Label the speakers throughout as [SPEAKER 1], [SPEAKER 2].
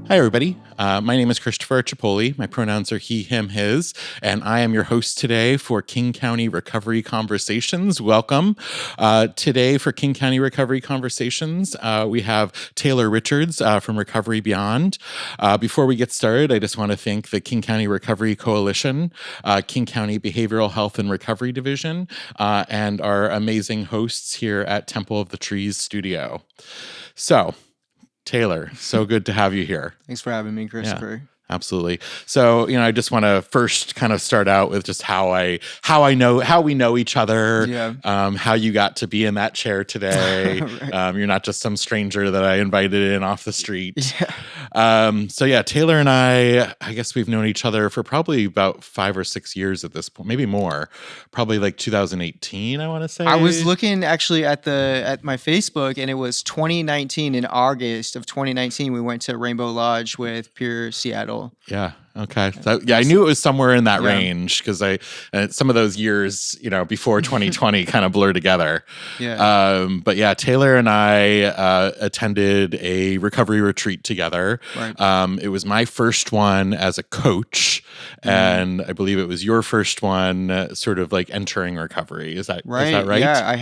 [SPEAKER 1] Hi, everybody. My name is Christopher Archiopoli. My pronouns are he, him, his, and I am your host today for King County Recovery Conversations. Welcome. Today for King County Recovery Conversations, we have Taylor Richards from Recovery Beyond. Before we get started, I just want to thank the King County Recovery Coalition, King County Behavioral Health and Recovery Division, and our amazing hosts here at Temple of the Trees Studio. So, Taylor, so good to have you here.
[SPEAKER 2] Thanks for having me, Christopher.
[SPEAKER 1] Yeah, absolutely. So, I just want to first kind of start out with just how we know each other.
[SPEAKER 2] Yeah.
[SPEAKER 1] How you got to be in that chair today. Right. You're not just some stranger that I invited in off the street. Yeah. Taylor and I guess we've known each other for probably about 5 or 6 years at this point, maybe more. Probably like 2018, I want to say.
[SPEAKER 2] I was looking actually at my Facebook, and it was 2019. In August of 2019, we went to Rainbow Lodge with Pure Seattle.
[SPEAKER 1] Yeah. Okay. So, I knew it was somewhere in that range because some of those years, before 2020 kind of blur together.
[SPEAKER 2] Yeah.
[SPEAKER 1] But yeah, Taylor and I attended a recovery retreat together.
[SPEAKER 2] Right.
[SPEAKER 1] It was my first one as a coach, and I believe it was your first one sort of like entering recovery. Is that right?
[SPEAKER 2] Yeah, I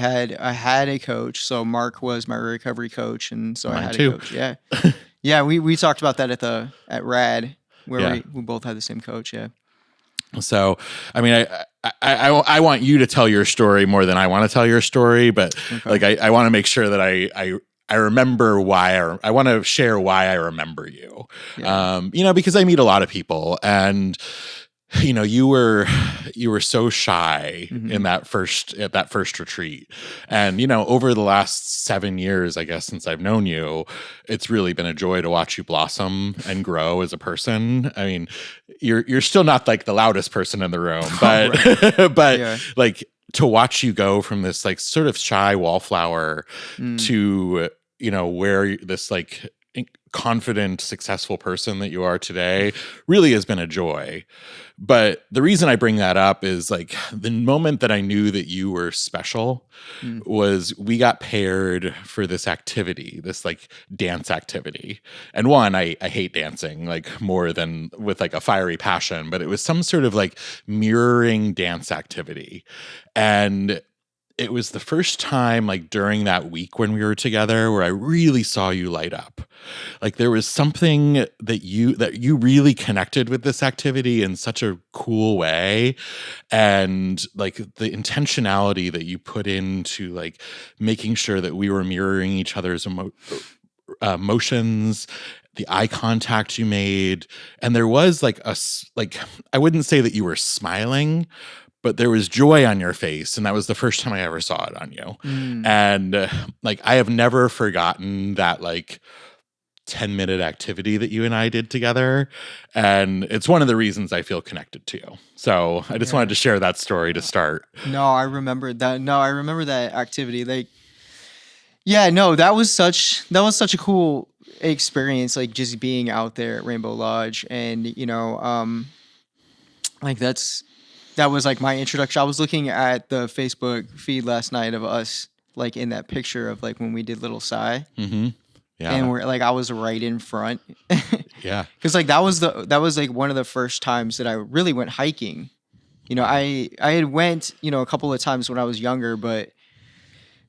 [SPEAKER 2] had a coach. So Mark was my recovery coach, and so I had a coach. Yeah. Yeah, we talked about that at RAD. Where we both had the same coach, yeah.
[SPEAKER 1] So, I mean, I want you to tell your story more than I want to tell your story, but I want to make sure that I remember why I want to share why I remember you. Yeah. Because I meet a lot of people, and you were so shy at that first retreat. And, over the last 7 years, I guess, since I've known you, it's really been a joy to watch you blossom and grow as a person. I mean, you're still not like the loudest person in the room, but like to watch you go from this like sort of shy wallflower to, where this like confident, successful person that you are today really has been a joy. But the reason I bring that up is like the moment that I knew that you were special was we got paired for this activity, this like dance activity. And one, I hate dancing like more than with like a fiery passion, but it was some sort of like mirroring dance activity. And it was the first time like during that week when we were together where I really saw you light up. Like there was something that you really connected with this activity in such a cool way. And like the intentionality that you put into like making sure that we were mirroring each other's emotions, the eye contact you made. And there was like I wouldn't say that you were smiling, but there was joy on your face, and that was the first time I ever saw it on you. And I have never forgotten that like 10-minute activity that you and I did together, and it's one of the reasons I feel connected to you. So I just wanted to share that story to start.
[SPEAKER 2] No, I remember that. No, I remember that activity. Like, yeah, no, that was such a cool experience. Like just being out there at Rainbow Lodge, and that was like my introduction. I was looking at the Facebook feed last night of us, like in that picture of like when we did Little Psy.
[SPEAKER 1] Mm-hmm. Yeah.
[SPEAKER 2] And we're like, I was right in front.
[SPEAKER 1] Yeah.
[SPEAKER 2] Cause like that was like one of the first times that I really went hiking. I had went, a couple of times when I was younger, but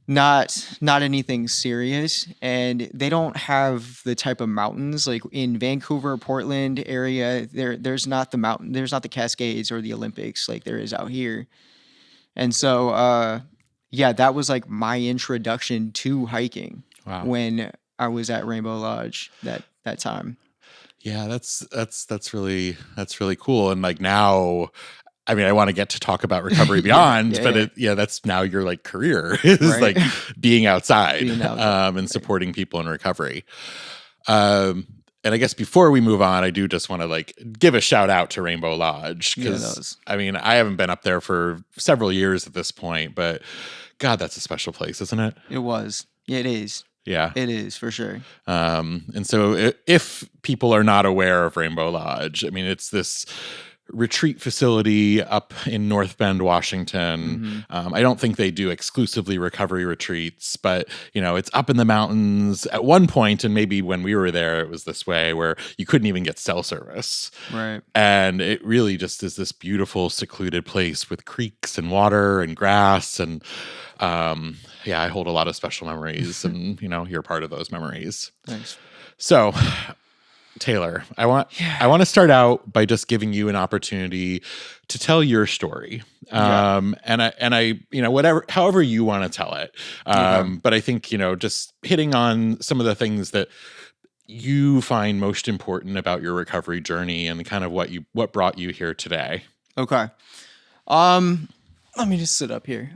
[SPEAKER 2] not anything serious. And they don't have the type of mountains like in Vancouver, Portland area. There's not the Cascades or the Olympics like there is out here. And so, that was like my introduction to hiking.
[SPEAKER 1] Wow.
[SPEAKER 2] When I was at Rainbow Lodge that time.
[SPEAKER 1] Yeah, that's really cool. And like now, I mean, I want to get to talk about Recovery Beyond, that's now your like career is like being outside, and supporting people in recovery. And I guess before we move on, I do just want to like give a shout out to Rainbow Lodge because I mean, I haven't been up there for several years at this point, but God, that's a special place, isn't it?
[SPEAKER 2] It was. Yeah, it is.
[SPEAKER 1] Yeah,
[SPEAKER 2] it is for sure.
[SPEAKER 1] And so if people are not aware of Rainbow Lodge, I mean, it's this retreat facility up in North Bend, Washington. I don't think they do exclusively recovery retreats, but it's up in the mountains at one point, and maybe when we were there, it was this way where you couldn't even get cell service.
[SPEAKER 2] Right.
[SPEAKER 1] And it really just is this beautiful, secluded place with creeks and water and grass. And I hold a lot of special memories, and you're part of those memories.
[SPEAKER 2] Thanks. So,
[SPEAKER 1] Taylor, I want to start out by just giving you an opportunity to tell your story. And I whatever, however you want to tell it. But I think, just hitting on some of the things that you find most important about your recovery journey and kind of what brought you here today.
[SPEAKER 2] Okay. Let me just sit up here.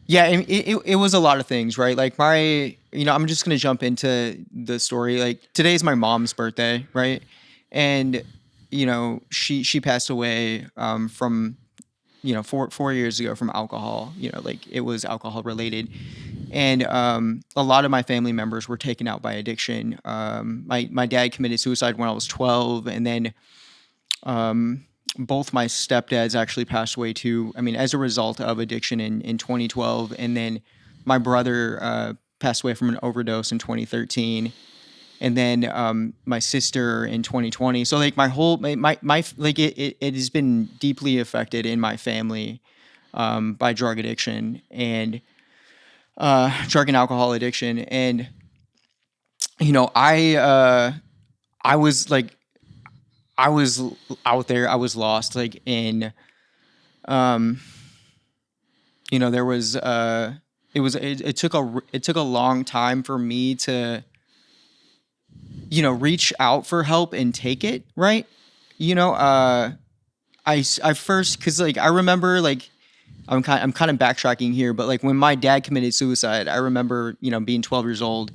[SPEAKER 2] It was a lot of things, right? Like I'm just going to jump into the story. Like today's my mom's birthday, right? And, she passed away, from, 4 years ago from alcohol, like it was alcohol related. And, a lot of my family members were taken out by addiction. My dad committed suicide when I was 12, and then, both my stepdads actually passed away too. I mean, as a result of addiction in 2012, and then my brother passed away from an overdose in 2013, and then my sister in 2020. So like my whole it has been deeply affected in my family by drug addiction and drug and alcohol addiction, and I was out there. I was lost, like in, there was, it took a long time for me to, reach out for help and take it. Right. I first, cause like, I remember like, I'm kind of backtracking here, but like when my dad committed suicide, I remember, being 12 years old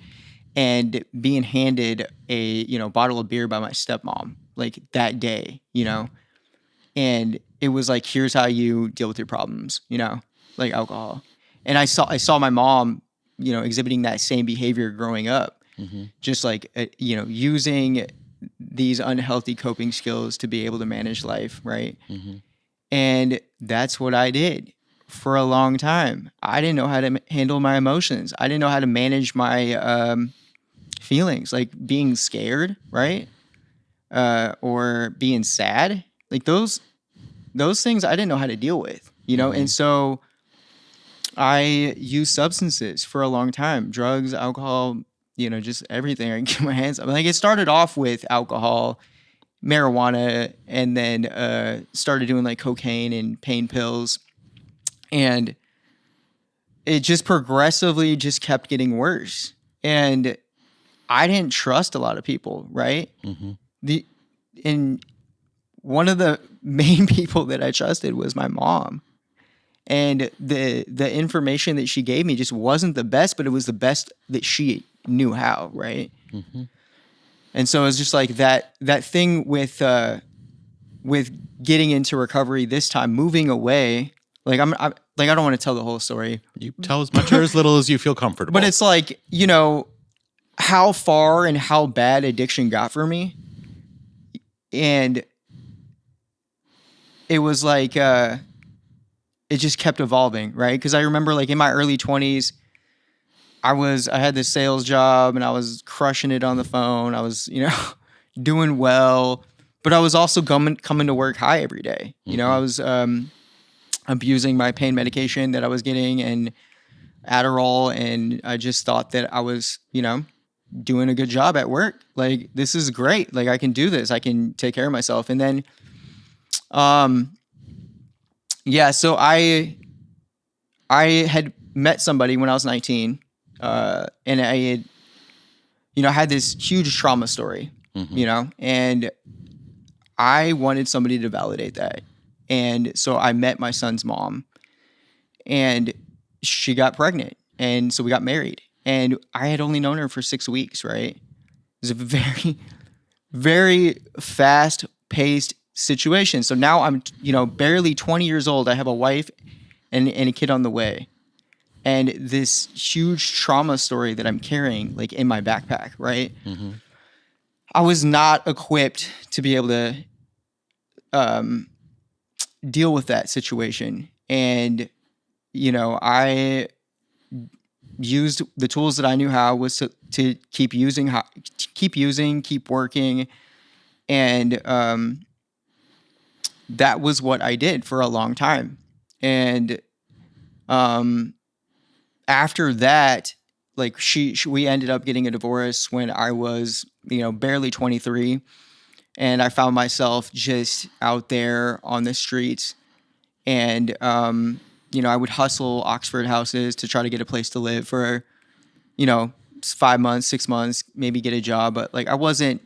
[SPEAKER 2] and being handed a, bottle of beer by my stepmom. Like that day, and it was like, here's how you deal with your problems, like alcohol. And I saw my mom, exhibiting that same behavior growing up, just like, using these unhealthy coping skills to be able to manage life. Right. And that's what I did for a long time. I didn't know how to handle my emotions. I didn't know how to manage my, feelings, like being scared. Right. Or being sad, like those things I didn't know how to deal with, and so I used substances for a long time, drugs, alcohol, just everything I can get my hands on. Like it started off with alcohol, marijuana, and then started doing like cocaine and pain pills, and it just progressively just kept getting worse. And I didn't trust a lot of people, right? And one of the main people that I trusted was my mom, and the information that she gave me just wasn't the best, but it was the best that she knew how, right? And so it was just like that thing with getting into recovery this time, moving away. Like I don't want to tell the whole story.
[SPEAKER 1] You tell as much or as little as you feel comfortable.
[SPEAKER 2] But it's like how far and how bad addiction got for me. And it was like, it just kept evolving, right? Because I remember like in my early 20s, I had this sales job and I was crushing it on the phone. I was, doing well, but I was also coming to work high every day. I was abusing my pain medication that I was getting and Adderall, and I just thought that I was, doing a good job at work. Like, this is great. Like, I can do this. I can take care of myself. And then, so I had met somebody when I was 19, and I had this huge trauma story, and I wanted somebody to validate that. And so I met my son's mom, and she got pregnant. And so we got married. And I had only known her for 6 weeks, right? It was a very, very fast-paced situation. So now I'm, barely 20 years old. I have a wife and a kid on the way. And this huge trauma story that I'm carrying, like, in my backpack, right? I was not equipped to be able to deal with that situation. And, I used the tools that I knew how was to keep working. And that was what I did for a long time. And after that, like we ended up getting a divorce when I was, barely 23. And I found myself just out there on the streets. And, I would hustle Oxford houses to try to get a place to live for, 5 months, 6 months, maybe get a job. But like, I wasn't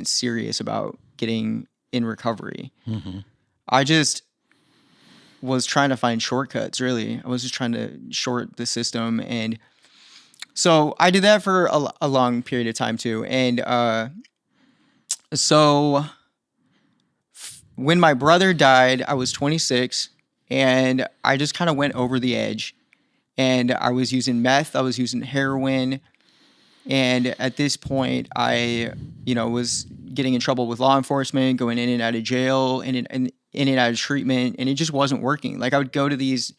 [SPEAKER 2] serious about getting in recovery.
[SPEAKER 1] Mm-hmm.
[SPEAKER 2] I just was trying to find shortcuts, really. I was just trying to short the system. And so I did that for a long period of time too. And so when my brother died, I was 26, and I just kind of went over the edge. And I was using meth, I was using heroin. And at this point, I, was getting in trouble with law enforcement, going in and out of jail, and in and out of treatment, and it just wasn't working. Like I would go to these,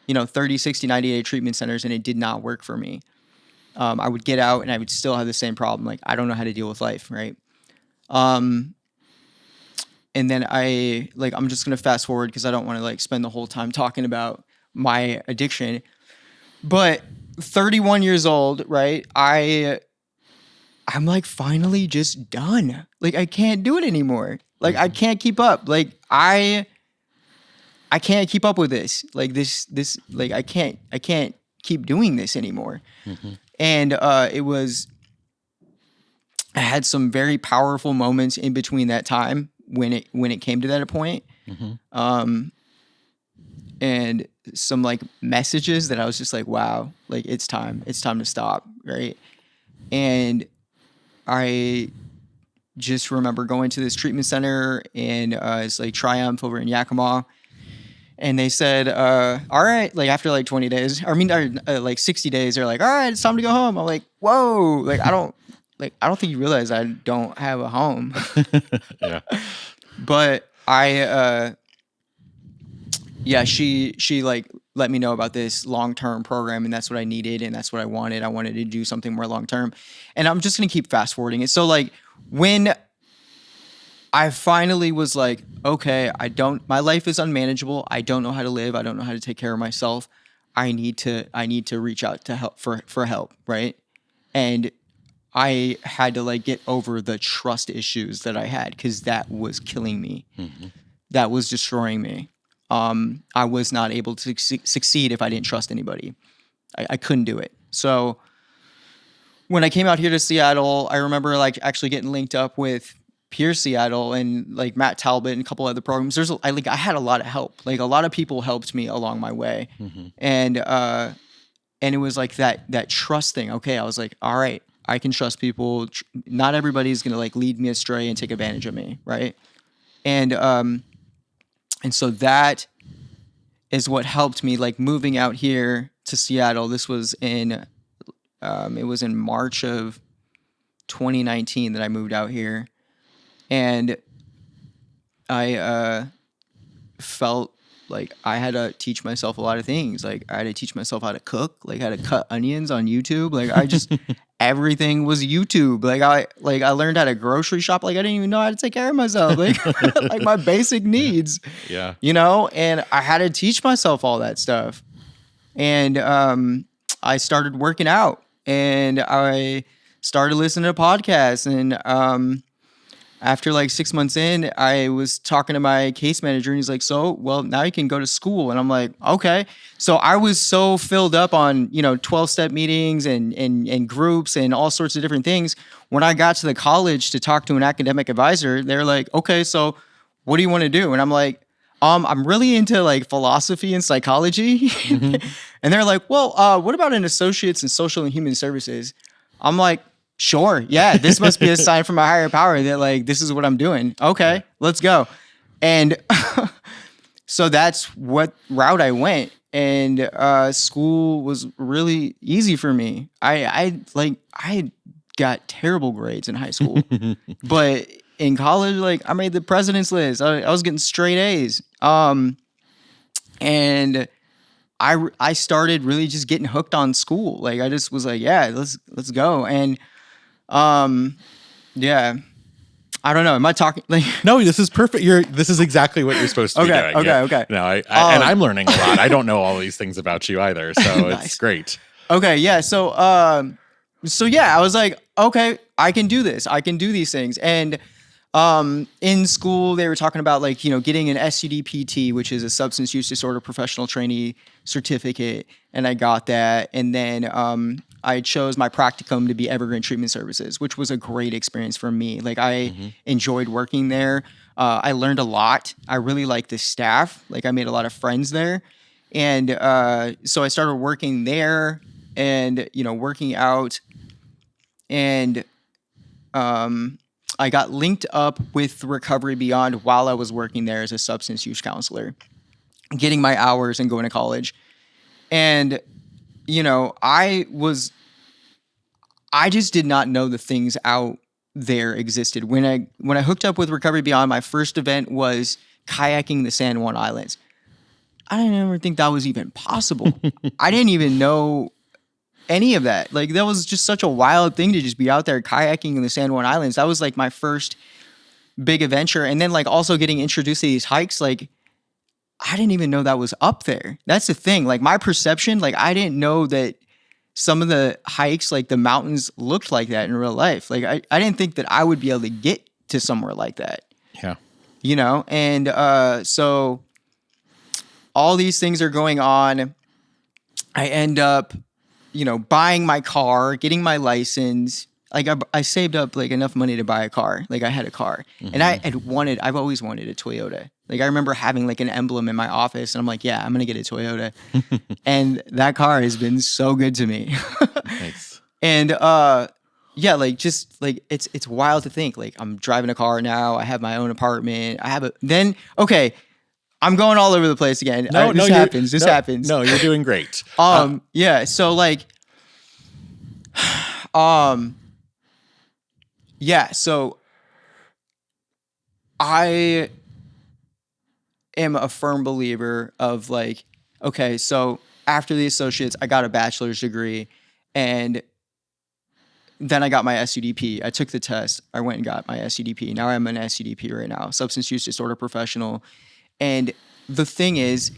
[SPEAKER 2] 30, 60, 90-day treatment centers, and it did not work for me. I would get out, and I would still have the same problem. Like, I don't know how to deal with life, right? And then I'm just going to fast forward because I don't want to like spend the whole time talking about my addiction. But 31 years old, right? I'm like finally just done. Like I can't do it anymore. Like I can't keep up. Like I can't keep up with this. Like this like I can't keep doing this anymore.
[SPEAKER 1] Mm-hmm.
[SPEAKER 2] And I had some very powerful moments in between that time when it came to that point.
[SPEAKER 1] Mm-hmm.
[SPEAKER 2] And some like messages that I was just like, wow, like it's time to stop, right? And I just remember going to this treatment center, and it's like Triumph over in Yakima. And they said, all right, like after like 20 days, like 60 days, they're like, all right, it's time to go home. I'm like, whoa, like I don't think you realize I don't have a home.
[SPEAKER 1] Yeah.
[SPEAKER 2] But she like let me know about this long-term program, and that's what I needed, and that's what I wanted. I wanted to do something more long-term. And I'm just going to keep fast forwarding it. So like when I finally was like, okay, my life is unmanageable. I don't know how to live. I don't know how to take care of myself. I need to reach out to help for help. Right. And I had to like get over the trust issues that I had, because that was killing me.
[SPEAKER 1] Mm-hmm.
[SPEAKER 2] That was destroying me. I was not able to succeed if I didn't trust anybody. I couldn't do it. So when I came out here to Seattle, I remember like actually getting linked up with Peer Seattle and like Matt Talbot and a couple other programs. I had a lot of help. Like a lot of people helped me along my way.
[SPEAKER 1] Mm-hmm.
[SPEAKER 2] And it was like that trust thing. Okay, I was like, all right, I can trust people. Not everybody's gonna like lead me astray and take advantage of me, right? And so that is what helped me like moving out here to Seattle. This was it was in March of 2019 that I moved out here. And I felt like I had to teach myself a lot of things. Like I had to teach myself how to cook, like how to cut onions on YouTube. Like I just everything was YouTube. Like I learned how to grocery shop. Like I didn't even know how to take care of myself. Like like my basic needs.
[SPEAKER 1] Yeah.
[SPEAKER 2] And I had to teach myself all that stuff. And I started working out, and I started listening to podcasts. And after like 6 months in, I was talking to my case manager, and he's like, so, well, now you can go to school. And I'm like, okay. So I was so filled up on, 12-step meetings and groups and all sorts of different things. When I got to the college to talk to an academic advisor, they're like, okay, so what do you want to do? And I'm like, I'm really into like philosophy and psychology. Mm-hmm. And they're like, well, what about an associate's in social and human services? I'm like, sure. Yeah. This must be a sign from a higher power that like, this is what I'm doing. Okay, let's go. And so that's what route I went. And school was really easy for me. I got terrible grades in high school. But in college, like I made the president's list. I was getting straight A's. And I started really just getting hooked on school. Like I just was like, yeah, let's go. And yeah. I don't know. Am I talking like
[SPEAKER 1] No, this is perfect. This is exactly what you're supposed to be doing.
[SPEAKER 2] Okay.
[SPEAKER 1] No, and I'm learning a lot. I don't know all these things about you either, so
[SPEAKER 2] Nice.
[SPEAKER 1] It's great.
[SPEAKER 2] Okay, yeah. So yeah, I was like, okay, I can do this. I can do these things. And in school they were talking about like, you know, getting an SUDPT, which is a substance use disorder professional trainee certificate, and I got that. And then I chose my practicum to be Evergreen Treatment Services, which was a great experience for me. Like I enjoyed working there. I learned a lot. I really liked the staff. Like I made a lot of friends there. And so I started working there and, you know, working out. And I got linked up with Recovery Beyond while I was working there as a substance use counselor, getting my hours and going to college. And you know, I just did not know the things out there existed. When I hooked up with Recovery Beyond, my first event was kayaking the San Juan Islands. I didn't ever think that was even possible. I didn't even know any of that. Like that was just such a wild thing to just be out there kayaking in the San Juan Islands. That was like my first big adventure. And then like also getting introduced to these hikes, like I didn't even know that was up there. That's the thing. Like my perception, like I didn't know that some of the hikes, like the mountains looked like that in real life. Like I didn't think that I would be able to get to somewhere like that.
[SPEAKER 1] Yeah.
[SPEAKER 2] You know? And so all these things are going on. I end up, you know, buying my car, getting my license. Like I saved up like enough money to buy a car. Like I had a car, and I've always wanted a Toyota. Like I remember having like an emblem in my office, and I'm like, yeah, I'm gonna get a Toyota. And that car has been so good to me.
[SPEAKER 1] Thanks.
[SPEAKER 2] And yeah, like just like it's wild to think like I'm driving a car now. I have my own apartment. Okay. I'm going all over the place again. This happens.
[SPEAKER 1] No, you're doing great.
[SPEAKER 2] Yeah. So like, yeah. So I am a firm believer of like, okay, so after the associates, I got a bachelor's degree, and then I got my SUDP. I took the test. I went and got my SUDP. Now I'm an SUDP right now, substance use disorder professional. And the thing is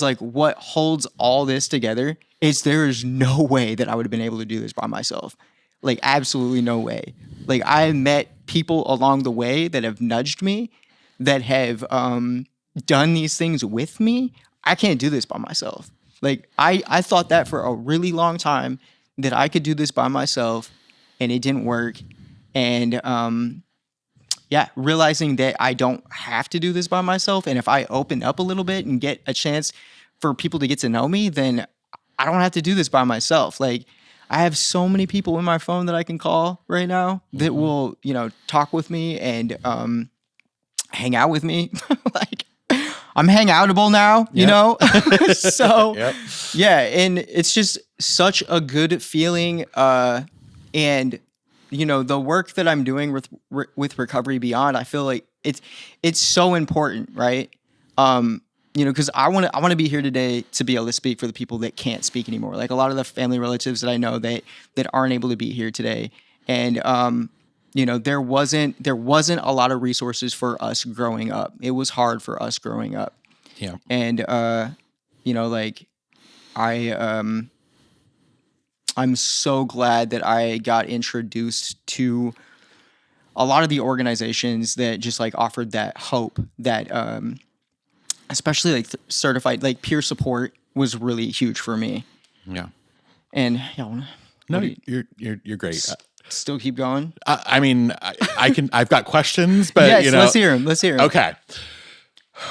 [SPEAKER 2] like what holds all this together is there is no way that I would have been able to do this by myself. Like absolutely no way. Like I met people along the way that have nudged me, that have done these things with me. I can't do this by myself. Like I thought that for a really long time, that I could do this by myself, and it didn't work. And yeah, realizing that I don't have to do this by myself. And if I open up a little bit and get a chance for people to get to know me, then I don't have to do this by myself. Like I have so many people in my phone that I can call right now that will, you know, talk with me and hang out with me. Like I'm hangoutable now, you know? So yeah, and it's just such a good feeling. And you know, the work that I'm doing with Recovery Beyond, I feel like it's so important, right? You know, because I want to be here today to be able to speak for the people that can't speak anymore. Like a lot of the family relatives that I know that aren't able to be here today, and you know, there wasn't a lot of resources for us growing up. It was hard for us growing up.
[SPEAKER 1] Yeah,
[SPEAKER 2] and you know, like I'm so glad that I got introduced to a lot of the organizations that just like offered that hope, that especially like certified, like peer support was really huge for me.
[SPEAKER 1] Yeah.
[SPEAKER 2] And yeah,
[SPEAKER 1] you're great.
[SPEAKER 2] Still keep going.
[SPEAKER 1] I mean, I've got questions, but
[SPEAKER 2] yes,
[SPEAKER 1] you know,
[SPEAKER 2] let's hear them.
[SPEAKER 1] Okay.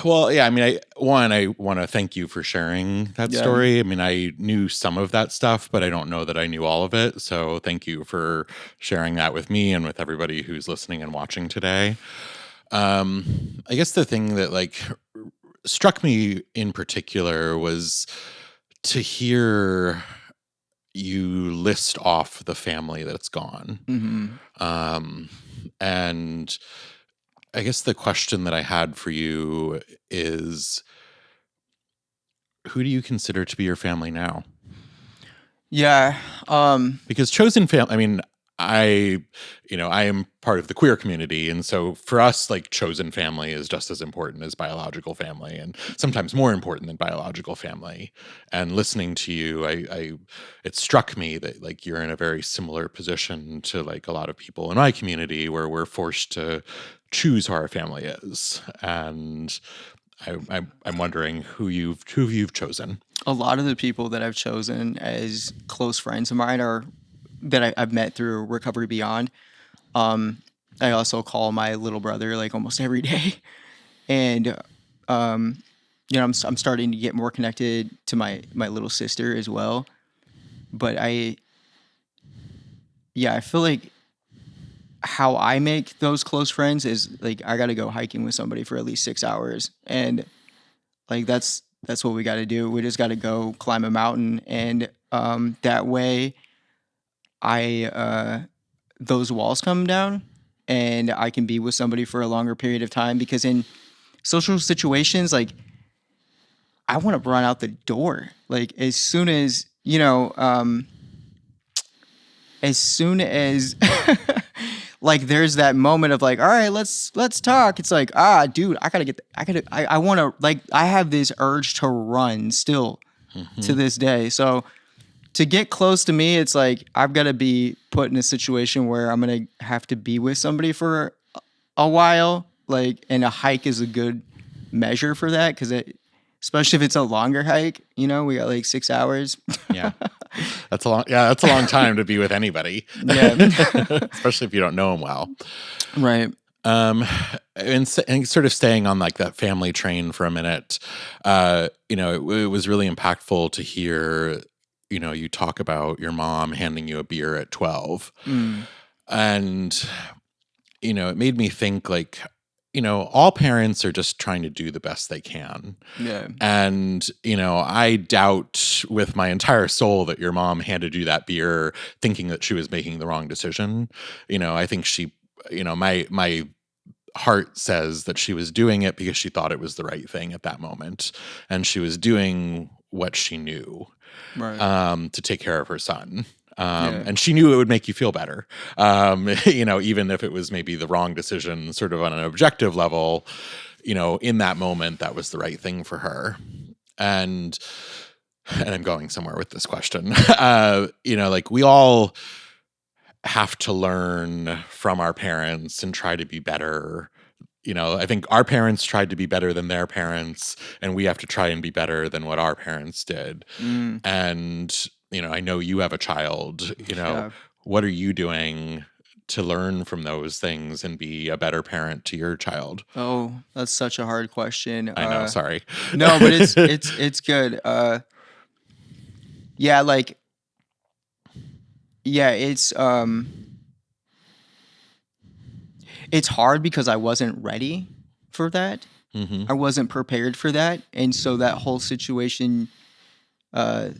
[SPEAKER 1] Well, yeah, I mean, I want to thank you for sharing that story. I mean, I knew some of that stuff, but I don't know that I knew all of it. So thank you for sharing that with me and with everybody who's listening and watching today. I guess the thing that like struck me in particular was to hear you list off the family that's gone. And I guess the question that I had for you is, who do you consider to be your family now?
[SPEAKER 2] Yeah.
[SPEAKER 1] Because chosen family, I mean, I am part of the queer community. And so for us, like, chosen family is just as important as biological family, and sometimes more important than biological family. And listening to you, it struck me that, like, you're in a very similar position to, like, a lot of people in my community, where we're forced to choose who our family is. And I'm wondering who you've chosen.
[SPEAKER 2] A lot of the people that I've chosen as close friends of mine are that I've met through Recovery Beyond. I also call my little brother like almost every day, and I'm starting to get more connected to my little sister as well. But I feel like how I make those close friends is like I got to go hiking with somebody for at least 6 hours, and like that's what we got to do. We just got to go climb a mountain, and that way those walls come down and I can be with somebody for a longer period of time, because in social situations, like, I want to run out the door. Like, as soon as, as soon as like there's that moment of like, all right, let's talk. It's like, dude, I want to, like, I have this urge to run still to this day. So to get close to me, it's like I've got to be put in a situation where I'm going to have to be with somebody for a while. Like, and a hike is a good measure for that, because especially if it's a longer hike, we got like 6 hours.
[SPEAKER 1] Yeah. That's a long time to be with anybody.
[SPEAKER 2] Yeah.
[SPEAKER 1] Especially if you don't know them well.
[SPEAKER 2] Right.
[SPEAKER 1] And sort of staying on like that family train for a minute, it was really impactful to hear, you talk about your mom handing you a beer at 12. And, it made me think, like, all parents are just trying to do the best they can.
[SPEAKER 2] Yeah.
[SPEAKER 1] And, I doubt with my entire soul that your mom handed you that beer thinking that she was making the wrong decision. I think she, my heart says that she was doing it because she thought it was the right thing at that moment. And she was doing what she knew,
[SPEAKER 2] right,
[SPEAKER 1] to take care of her son. And she knew it would make you feel better, even if it was maybe the wrong decision, sort of on an objective level. In that moment, that was the right thing for her. And I'm going somewhere with this question. Like, we all have to learn from our parents and try to be better. I think our parents tried to be better than their parents, and we have to try and be better than what our parents did. And, I know you have a child, what are you doing to learn from those things and be a better parent to your child?
[SPEAKER 2] Oh, that's such a hard question.
[SPEAKER 1] I know, sorry.
[SPEAKER 2] No, but it's good. It's hard because I wasn't ready for that. I wasn't prepared for that. And so that whole situation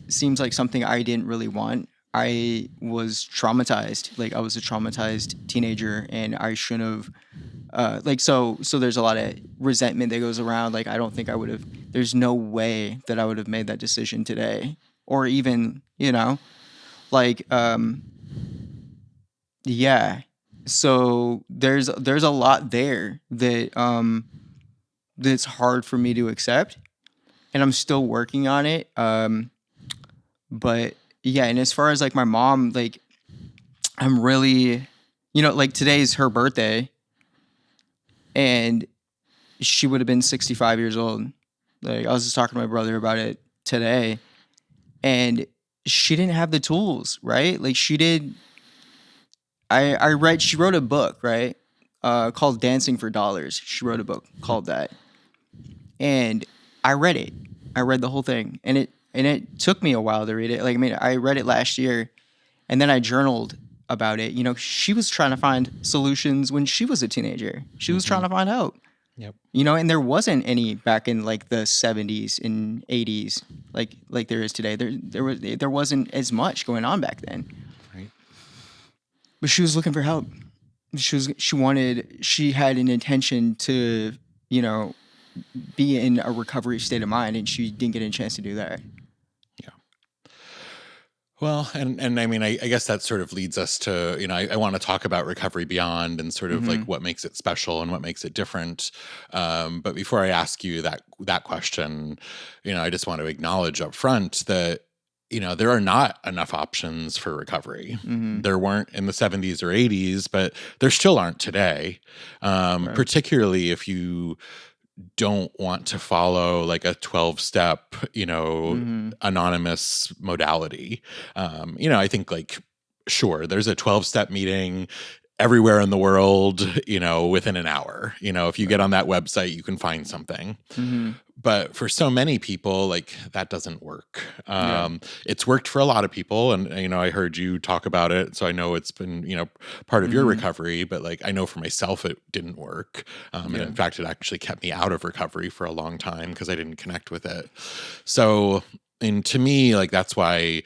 [SPEAKER 2] seems like something I didn't really want. I was traumatized. Like, I was a traumatized teenager, and I shouldn't have, so there's a lot of resentment that goes around. Like, I don't think I would have, there's no way that I would have made that decision today, or even, like, yeah. So there's a lot there that, that's hard for me to accept, and I'm still working on it. But yeah, and as far as like my mom, like, I'm really, like, today's her birthday, and she would have been 65 years old. Like, I was just talking to my brother about it today, and she didn't have the tools, right? Like, she wrote a book, right? Called Dancing for Dollars. She wrote a book called that. And I read it. I read the whole thing. And it took me a while to read it. Like, I mean, I read it last year, and then I journaled about it. She was trying to find solutions when she was a teenager. She was trying to find out.
[SPEAKER 1] Yep.
[SPEAKER 2] You know, and there wasn't any back in like the 70s and 80s like there is today. There wasn't as much going on back then.
[SPEAKER 1] Right.
[SPEAKER 2] But she was looking for help. She had an intention to, you know, be in a recovery state of mind, and she didn't get a chance to do that.
[SPEAKER 1] Yeah. Well, and I mean, I guess that sort of leads us to, you know, I want to talk about Recovery Beyond and sort of like what makes it special and what makes it different. But before I ask you that question, you know, I just want to acknowledge up front that, you know, there are not enough options for recovery. There weren't in the 70s or 80s, but there still aren't today.
[SPEAKER 2] Right.
[SPEAKER 1] Particularly if you don't want to follow like a 12-step, you know, anonymous modality. You know, I think like, sure, there's a 12-step meeting everywhere in the world, you know, within an hour. You know, if you get on that website, you can find something. But for so many people, like that doesn't work. It's worked for a lot of people. And, you know, I heard you talk about it. So I know it's been, you know, part of your recovery, but like, I know for myself, it didn't work. And in fact, it actually kept me out of recovery for a long time because I didn't connect with it. So, and to me, like, that's why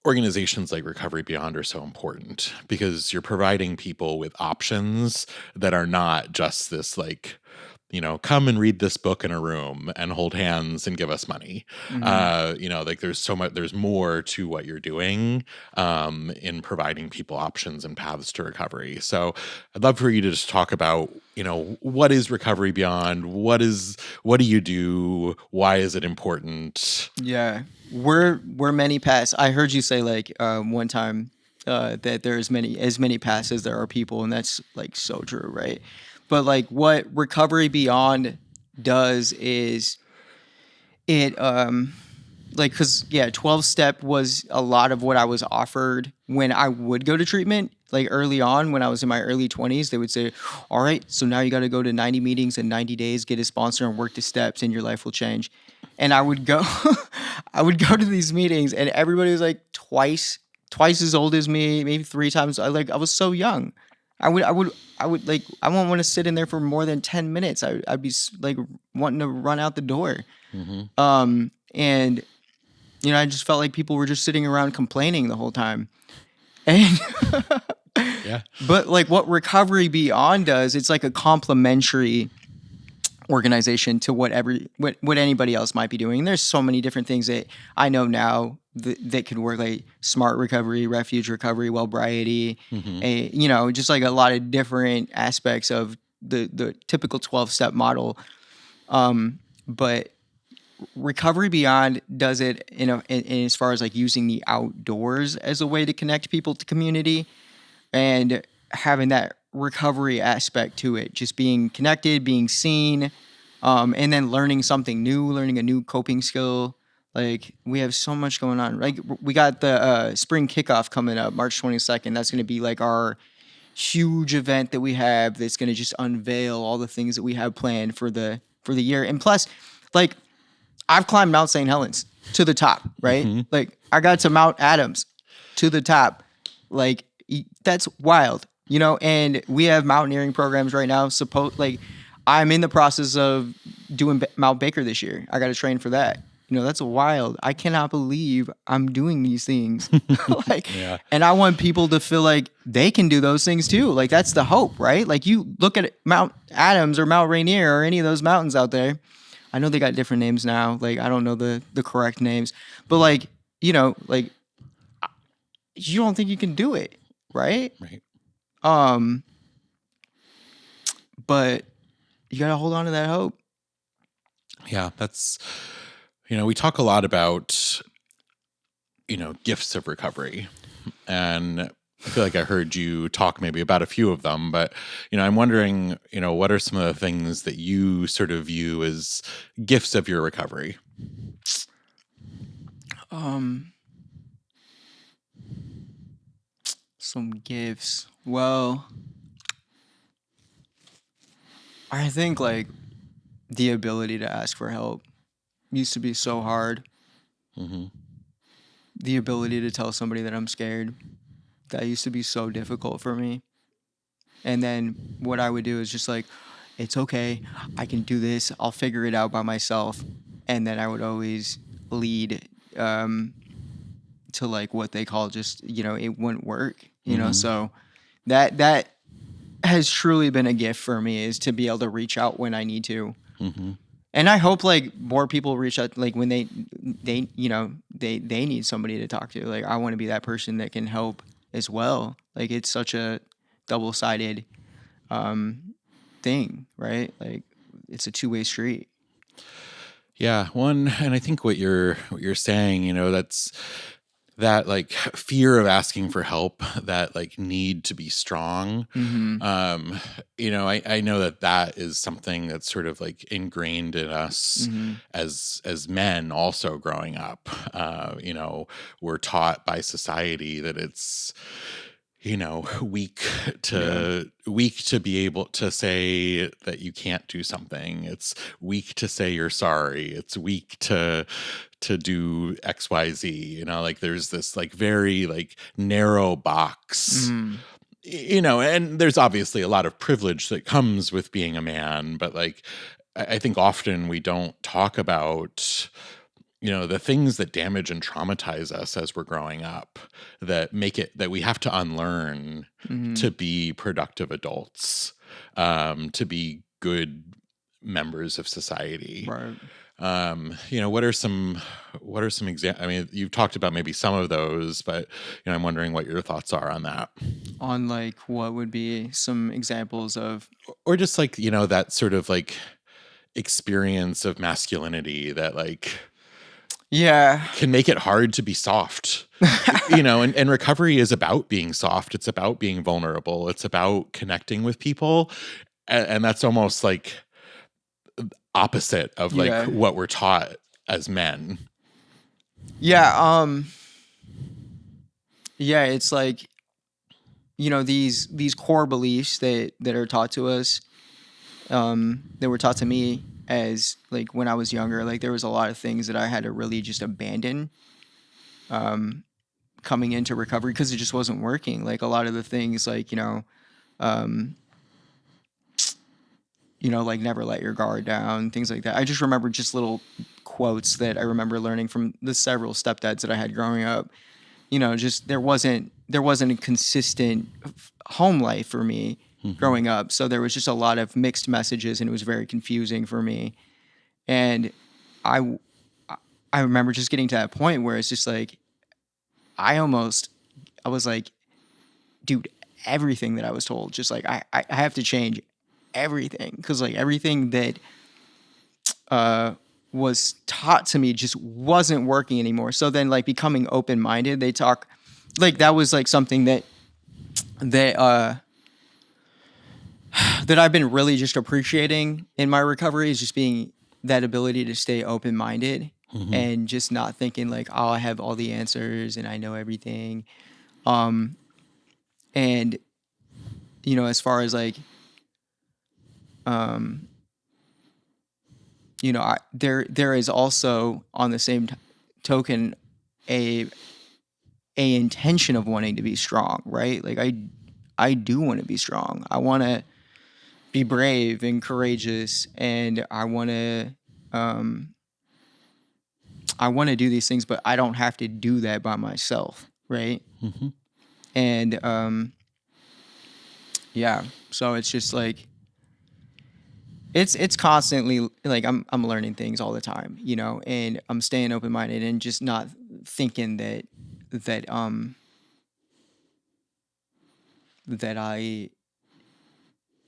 [SPEAKER 1] organizations like Recovery Beyond are so important, because you're providing people with options that are not just this like, you know, come and read this book in a room and hold hands and give us money. You know, like there's more to what you're doing in providing people options and paths to recovery. So I'd love for you to just talk about, you know, what is Recovery Beyond? What do you do? Why is it important?
[SPEAKER 2] Yeah. We're many paths. I heard you say like one time that there is as many paths as there are people, and that's like so true, right? But like what Recovery Beyond does is it like, because 12-step was a lot of what I was offered when I would go to treatment. Like early on when I was in my early 20s, they would say, all right, so now you got to go to 90 meetings in 90 days, get a sponsor and work the steps and your life will change. And I would go I would go to these meetings and everybody was like twice as old as me, maybe 3 times. I was so young. I would like, I won't want to sit in there for more than 10 minutes. I'd be like wanting to run out the door. And you know, I just felt like people were just sitting around complaining the whole time. And but like what Recovery Beyond does, it's like a complementary organization to what anybody else might be doing. And there's so many different things that I know now that could work, like smart recovery, refuge recovery, wellbriety, you know, just like a lot of different aspects of the typical 12-step model. But Recovery Beyond does it in as far as like using the outdoors as a way to connect people to community and having that recovery aspect to it, just being connected, being seen, and then learning something new, learning a new coping skill. Like we have so much going on. Like we got the spring kickoff coming up March 22nd. That's going to be like our huge event that we have that's going to just unveil all the things that we have planned for the year. And plus, like, I've climbed Mount St. Helens to the top, right? Like I got to Mount Adams to the top. Like that's wild, you know, and we have mountaineering programs right now. Like I'm in the process of doing Mount Baker this year. I got to train for that. You know, that's wild. I cannot believe I'm doing these things. And I want people to feel like they can do those things too. Like that's the hope, right? Like you look at Mount Adams or Mount Rainier or any of those mountains out there. I know they got different names now. Like, I don't know the correct names. But, like, you know, like, you don't think you can do it, right?
[SPEAKER 1] Right.
[SPEAKER 2] But you got to hold on to that hope.
[SPEAKER 1] Yeah, that's, you know, we talk a lot about, you know, gifts of recovery. And I feel like I heard you talk maybe about a few of them, but, you know, I'm wondering, you know, what are some of the things that you sort of view as gifts of your recovery?
[SPEAKER 2] Some gifts. Well, I think like the ability to ask for help used to be so hard. The ability to tell somebody that I'm scared, that used to be so difficult for me. And then what I would do is just like, it's okay. I can do this. I'll figure it out by myself. And then I would always lead to like what they call just, it wouldn't work, so that has truly been a gift for me, is to be able to reach out when I need to. And I hope like more people reach out, like when they need somebody to talk to. Like I want to be that person that can help as well. Like it's such a double-sided thing, right? Like it's a two-way street.
[SPEAKER 1] Yeah, and I think what you're saying, that's that like fear of asking for help, that like need to be strong. I know that is something that's sort of like ingrained in us as men also growing up. We're taught by society that it's weak to be able to say that you can't do something. It's weak to say you're sorry. It's weak to do XYZ. Like there's this like very like narrow box. And there's obviously a lot of privilege that comes with being a man, but like I think often we don't talk about the things that damage and traumatize us as we're growing up, that make it that we have to unlearn to be productive adults, to be good members of society.
[SPEAKER 2] Right.
[SPEAKER 1] What are some examples? I mean, you've talked about maybe some of those, but I'm wondering what your thoughts are on that.
[SPEAKER 2] On like what would be some examples of,
[SPEAKER 1] or just like that sort of like experience of masculinity that like can make it hard to be soft. And recovery is about being soft. It's about being vulnerable. It's about connecting with people, and that's almost like opposite of like what we're taught as men.
[SPEAKER 2] It's like these core beliefs that are taught to us, that were taught to me as like when I was younger. Like there was a lot of things that I had to really just abandon coming into recovery, because it just wasn't working. Like a lot of the things like like never let your guard down, things like that. I just remember just little quotes that I remember learning from the several stepdads that I had growing up. Just there wasn't a consistent home life for me growing up. So there was just a lot of mixed messages, and it was very confusing for me. And I remember just getting to that point where it's just like, I was like, dude, everything that I was told, just like, I have to change everything. Because like everything that was taught to me just wasn't working anymore. So then like becoming open-minded, they talk like that was like something that I've been really just appreciating in my recovery, is just being that ability to stay open-minded and just not thinking like, oh, I have all the answers and I know everything. And as far as like there is also on the same token a intention of wanting to be strong, right? Like I do want to be strong. I want to be brave and courageous, and I want to do these things, but I don't have to do that by myself, right? And so it's just like it's constantly like I'm learning things all the time, and I'm staying open-minded and just not thinking that I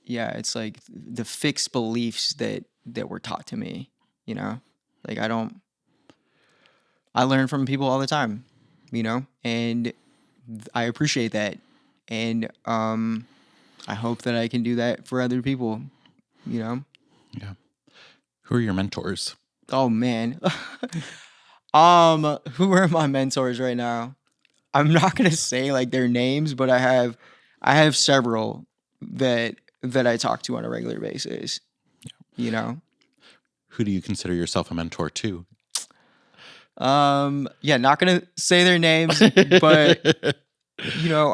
[SPEAKER 2] it's like the fixed beliefs that were taught to me, like I learn from people all the time, and I appreciate that, and I hope that I can do that for other people,
[SPEAKER 1] Yeah. Who are your mentors?
[SPEAKER 2] Oh man. Who are my mentors right now? I'm not gonna say like their names, but I have several that I talk to on a regular basis.
[SPEAKER 1] Who do you consider yourself a mentor to?
[SPEAKER 2] Not gonna say their names, but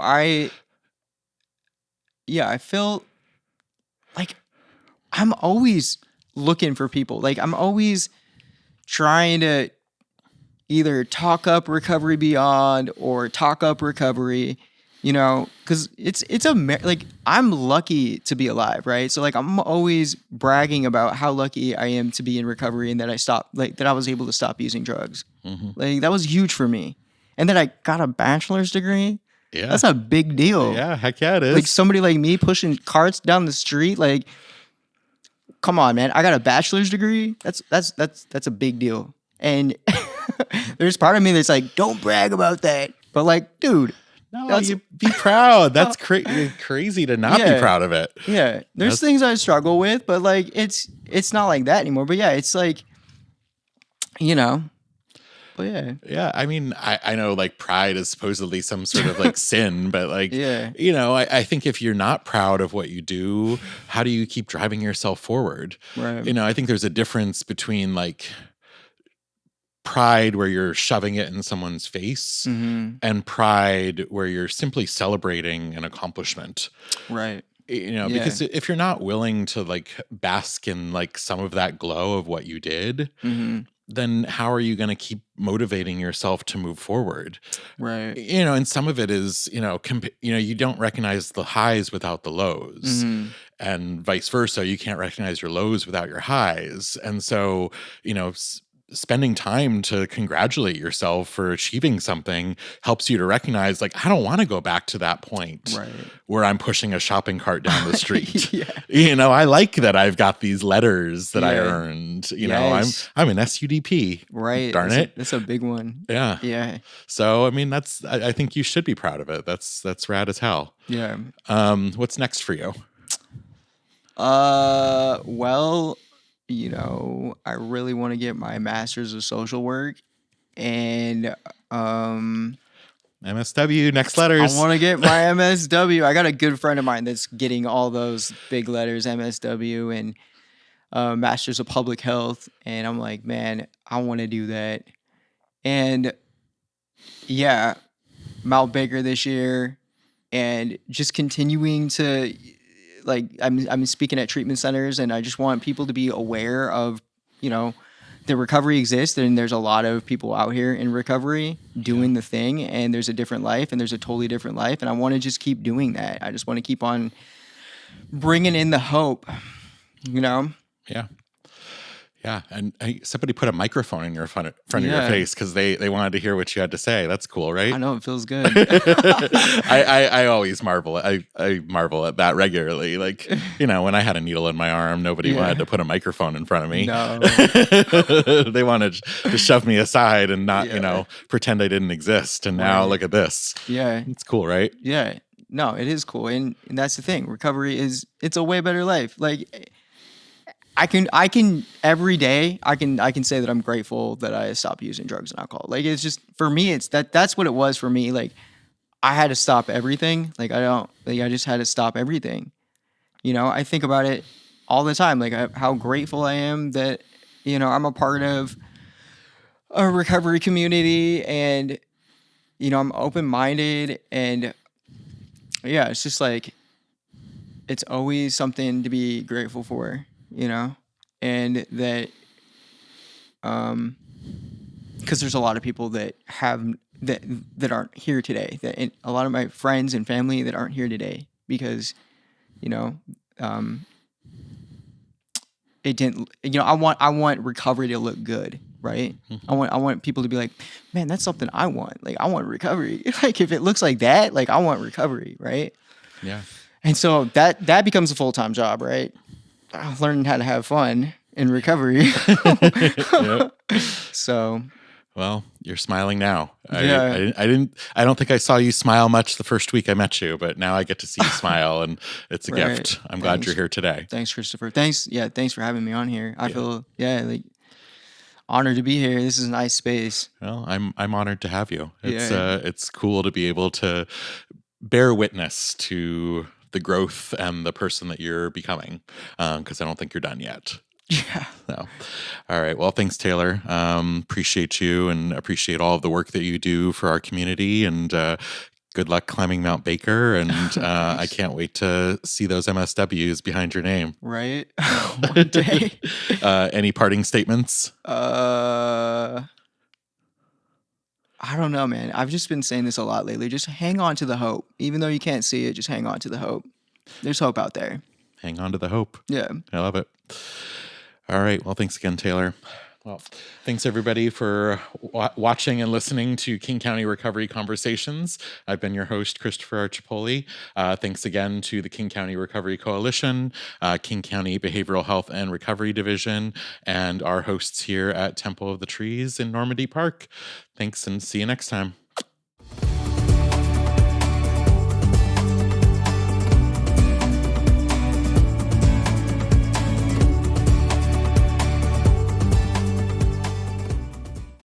[SPEAKER 2] I feel like I'm always looking for people. Like I'm always trying to either talk up Recovery Beyond or talk up recovery, you know, because like I'm lucky to be alive, right? So like I'm always bragging about how lucky I am to be in recovery and that that I was able to stop using drugs. Like that was huge for me. And then I got a bachelor's degree.
[SPEAKER 1] Yeah.
[SPEAKER 2] That's a big deal.
[SPEAKER 1] Yeah, heck yeah, it is.
[SPEAKER 2] Like somebody like me pushing carts down the street, like, come on, man. I got a bachelor's degree. That's a big deal. And there's part of me that's like, don't brag about that. But like, dude,
[SPEAKER 1] no, you be proud. That's crazy to not be proud of it.
[SPEAKER 2] Yeah. There's things I struggle with, but like it's not like that anymore. But yeah, it's like, you know. But yeah.
[SPEAKER 1] Yeah. I mean, I know like pride is supposedly some sort of like sin, but like, you know, I think if you're not proud of what you do, how do you keep driving yourself forward?
[SPEAKER 2] Right.
[SPEAKER 1] You know, I think there's a difference between like pride where you're shoving it in someone's face and pride where you're simply celebrating an accomplishment.
[SPEAKER 2] Right.
[SPEAKER 1] You know, because if you're not willing to like bask in like some of that glow of what you did, then how are you going to keep motivating yourself to move forward?
[SPEAKER 2] Right.
[SPEAKER 1] You know, and some of it is, you know, you don't recognize the highs without the lows, and vice versa. You can't recognize your lows without your highs. And so, you know, spending time to congratulate yourself for achieving something helps you to recognize, like, I don't want to go back to that point where I'm pushing a shopping cart down the street. You know, I like that I've got these letters that I earned. You know, I'm an SUDP.
[SPEAKER 2] Right.
[SPEAKER 1] Darn it.
[SPEAKER 2] That's a big one.
[SPEAKER 1] Yeah.
[SPEAKER 2] Yeah.
[SPEAKER 1] So, I mean, I think you should be proud of it. That's rad as hell.
[SPEAKER 2] Yeah.
[SPEAKER 1] What's next for you?
[SPEAKER 2] Well, you know, I really want to get my master's of social work and
[SPEAKER 1] MSW, next letters.
[SPEAKER 2] I want to get my MSW. I got a good friend of mine that's getting all those big letters, MSW and Masters of Public Health. And I'm like, man, I want to do that. And yeah, Mount Baker this year and just continuing to, like, I'm speaking at treatment centers and I just want people to be aware of, you know, the recovery exists and there's a lot of people out here in recovery doing the thing and there's a different life and there's a totally different life. And I want to just keep doing that. I just want to keep on bringing in the hope, you know?
[SPEAKER 1] Yeah. Yeah. And somebody put a microphone in front of your face because they wanted to hear what you had to say. That's cool, right?
[SPEAKER 2] I know, it feels good.
[SPEAKER 1] I always marvel. I marvel at that regularly. Like, you know, when I had a needle in my arm, nobody wanted to put a microphone in front of me.
[SPEAKER 2] No.
[SPEAKER 1] They wanted to shove me aside and not, you know, pretend I didn't exist. And now look at this.
[SPEAKER 2] Yeah.
[SPEAKER 1] It's cool, right?
[SPEAKER 2] Yeah. No, it is cool. And that's the thing. Recovery it's a way better life. Like, I can every day I can say that I'm grateful that I stopped using drugs and alcohol. Like it's just for me that's what it was for me. Like I had to stop everything. Like I just had to stop everything. You know, I think about it all the time. Like how grateful I am that, you know, I'm a part of a recovery community and, you know, I'm open-minded and yeah, it's just like it's always something to be grateful for. You know, and that, because there's a lot of people that aren't here today. That a lot of my friends and family that aren't here today because, you know, it didn't. You know, I want recovery to look good, right? I want people to be like, man, that's something I want. Like I want recovery. Like if it looks like that, like I want recovery, right?
[SPEAKER 1] Yeah.
[SPEAKER 2] And so that becomes a full-time job, right? Learning how to have fun in recovery. So,
[SPEAKER 1] well, you're smiling now.
[SPEAKER 2] Yeah.
[SPEAKER 1] I don't think I saw you smile much the first week I met you, but now I get to see you smile and it's a gift. I'm glad you're here today.
[SPEAKER 2] Thanks, Christopher. Thanks for having me on here. I feel like honored to be here. This is a nice space.
[SPEAKER 1] Well, I'm honored to have you. It's cool to be able to bear witness to the growth and the person that you're becoming, because I don't think you're done yet.
[SPEAKER 2] Yeah.
[SPEAKER 1] So, all right. Well, thanks, Taylor. Appreciate you and appreciate all of the work that you do for our community and Good luck climbing Mount Baker, and I can't wait to see those MSWs behind your name.
[SPEAKER 2] Right? One day.
[SPEAKER 1] Any parting statements?
[SPEAKER 2] I don't know, man. I've just been saying this a lot lately. Just hang on to the hope. Even though you can't see it, just hang on to the hope. There's hope out there.
[SPEAKER 1] Hang on to the hope.
[SPEAKER 2] Yeah.
[SPEAKER 1] I love it. All right. Well, thanks again, Taylor. Well, thanks everybody for watching and listening to King County Recovery Conversations. I've been your host, Christopher Archiopoli. Thanks again to the King County Recovery Coalition, King County Behavioral Health and Recovery Division, and our hosts here at Temple of the Trees in Normandy Park. Thanks, and see you next time.